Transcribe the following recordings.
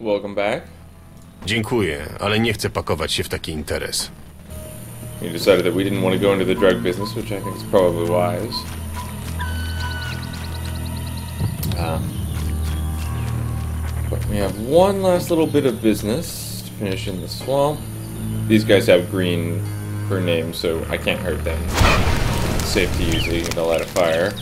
Welcome back. Dziękuję, ale nie chcę pakować się w taki interes. We decided that we didn't want to go into the drug business, which I think is probably wise. But we have one last little bit of business to finish in the swamp. These guys have green for names, so I can't hurt them. It's safe to use it, they'll light a fire.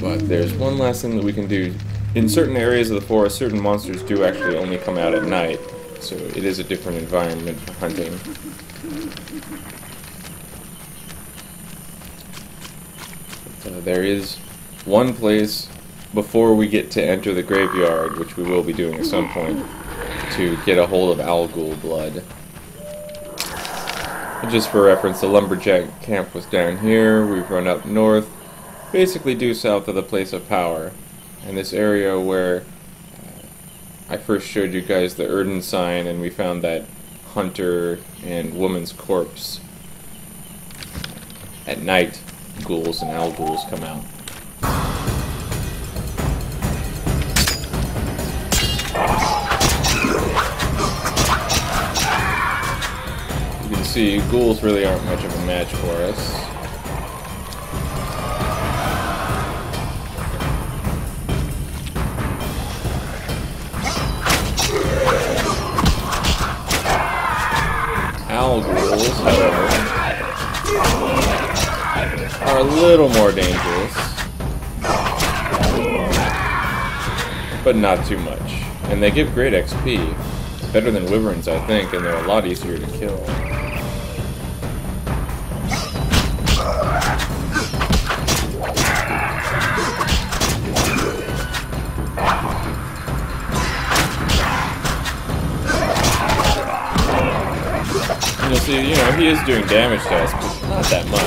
But there's one last thing that we can do. In certain areas of the forest, certain monsters do actually only come out at night, so it is a different environment for hunting. But, there is one place before we get to enter the graveyard, which we will be doing at some point, to get a hold of Alghoul blood. Just for reference, the lumberjack camp was down here. We've run up north, basically due south of the place of power. And this area where I first showed you guys the Erden sign and we found that hunter and woman's corpse. At night, ghouls and Alghouls come out. You can see, ghouls really aren't much of a match for us. Alghouls, however, are a little more dangerous, but not too much. And they give great XP. Better than wyverns, I think, and they're a lot easier to kill. You'll see, you know, he is doing damage to us, but not that much.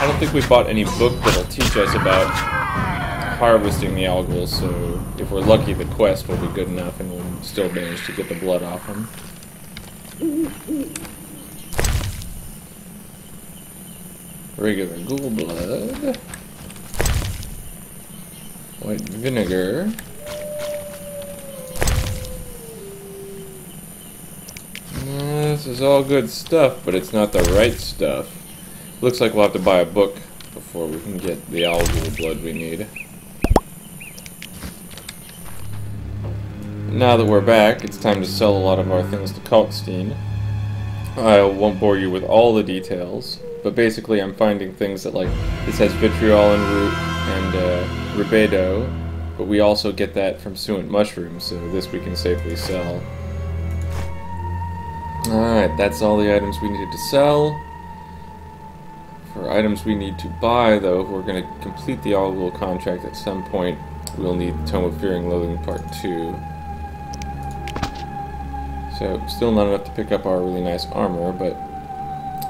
I don't think we bought any book that'll teach us about harvesting the Alghouls, so if we're lucky, the quest will be good enough and we'll still manage to get the blood off him. Regular ghoul blood. White vinegar. This is all good stuff, but it's not the right stuff. Looks like we'll have to buy a book before we can get the Alghoul blood we need. Now that we're back, it's time to sell a lot of our things to Kalkstein. I won't bore you with all the details, but basically I'm finding things that, like, this has vitriol and root and rubedo, but we also get that from suet mushrooms, so this we can safely sell. Alright, that's all the items we needed to sell. For items we need to buy, though, if we're going to complete the Alghoul contract at some point, we'll need Tome of Fearing Loathing Part 2. So, still not enough to pick up our really nice armor, but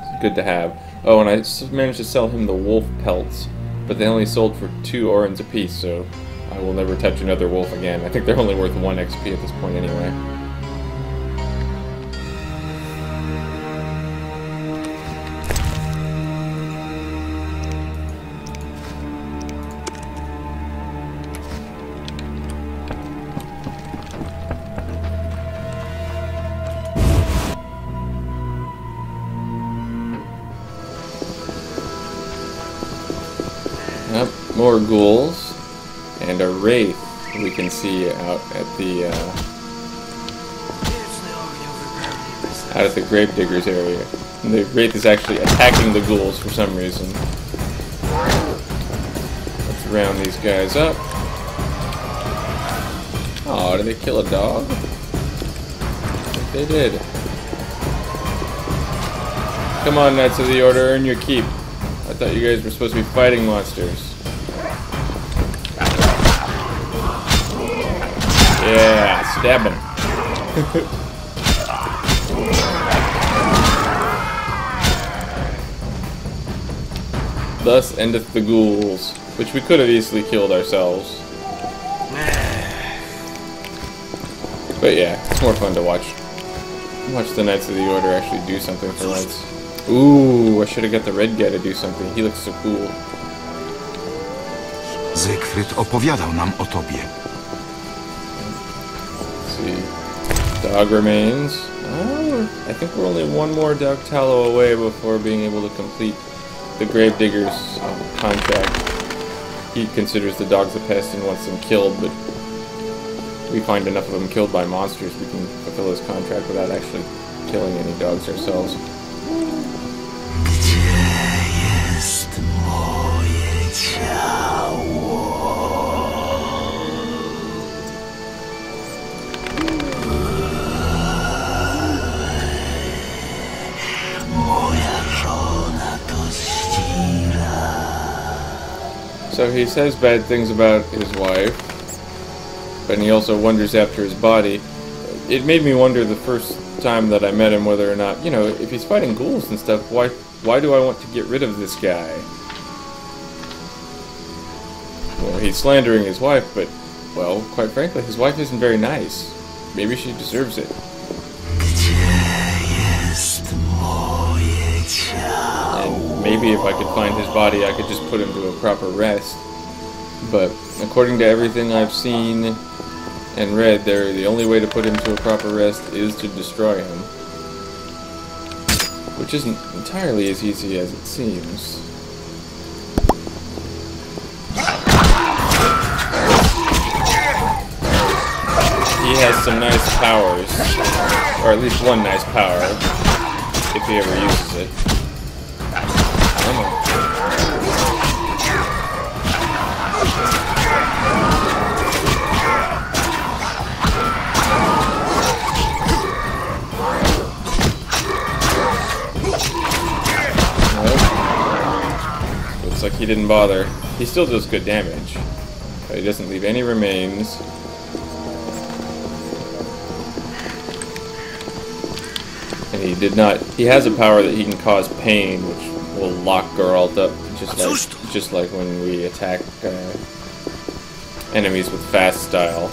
it's good to have. Oh, and I managed to sell him the wolf pelts, but they only sold for 2 orens apiece, so I will never touch another wolf again. I think they're only worth 1 XP at this point anyway. Yep, more ghouls, and a wraith we can see out at the Gravediggers area. And the wraith is actually attacking the ghouls for some reason. Let's round these guys up. Oh, did they kill a dog? I think they did. Come on, Knights of the Order, earn your keep. I thought you guys were supposed to be fighting monsters. Yeah, stab him. Thus endeth the ghouls, which we could have easily killed ourselves. But yeah, it's more fun to watch Watch the Knights of the Order actually do something for once. Ooh, I should have got the red guy to do something. He looks so cool. Zygfryd opowiadał nam o tobie. Let's see. Dog remains. Oh, I think we're only one more dog tallow away before being able to complete the Gravedigger's contract. He considers the dogs a pest and wants them killed, but we find enough of them killed by monsters, we can fulfill his contract without actually killing any dogs ourselves. Gdzie jest moje ciało? Moja żona to ścira. So he says bad things about his wife, but he also wonders after his body. It made me wonder the first time that I met him whether or not, you know, if he's fighting ghouls and stuff, why do I want to get rid of this guy? Well, he's slandering his wife, but, well, quite frankly, his wife isn't very nice. Maybe she deserves it. And maybe if I could find his body, I could just put him to a proper rest. But according to everything I've seen and read, the only way to put him to a proper rest is to destroy him. Which isn't entirely as easy as it seems. He has some nice powers, or at least one nice power, if he ever uses it. Looks like he didn't bother. He still does good damage, but he doesn't leave any remains. And he has a power that he can cause pain, which will lock Geralt up, just like when we attack enemies with fast style.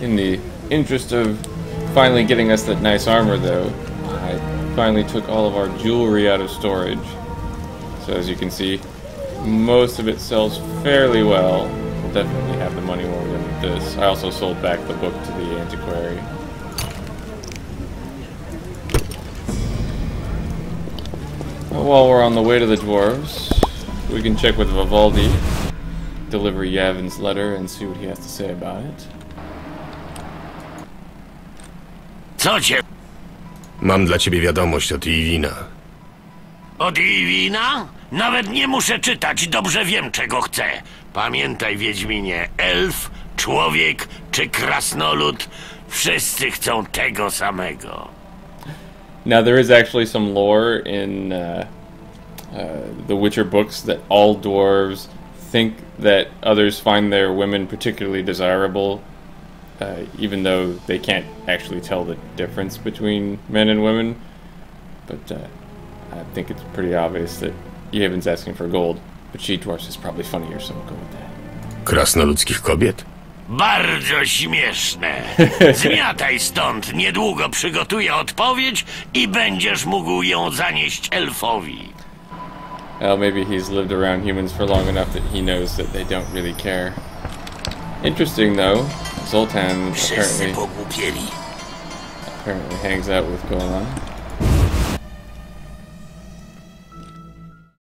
In the interest of finally getting us that nice armor, though, I finally took all of our jewelry out of storage. So as you can see, most of it sells fairly well. We'll definitely have the money when we're done with this. I also sold back the book to the antiquary. While we're on the way to the dwarves, we can check with Vivaldi, deliver Yavin's letter, and see what he has to say about it. Co cię? Mam dla ciebie wiadomość od Iwina. Od Iwina? Nawet nie muszę czytać, dobrze wiem, czego chcę. Pamiętaj, Wiedźminie, elf, człowiek czy krasnolud, wszyscy chcą tego samego. Now there is actually some lore in the Witcher books that all dwarves think that others find their women particularly desirable, even though they can't actually tell the difference between men and women. But I think it's pretty obvious that Yavin's asking for gold, but she-dwarfs is probably funnier, so we'll go with that. Krasnoludzkich kobiet? Bardzo śmieszne. Zmiataj stąd, niedługo przygotuję odpowiedź i będziesz mógł ją zanieść elfowi. Well, maybe he's lived around humans for long enough that he knows that they don't really care. Interesting, though. Zoltan apparently hangs out with Golan.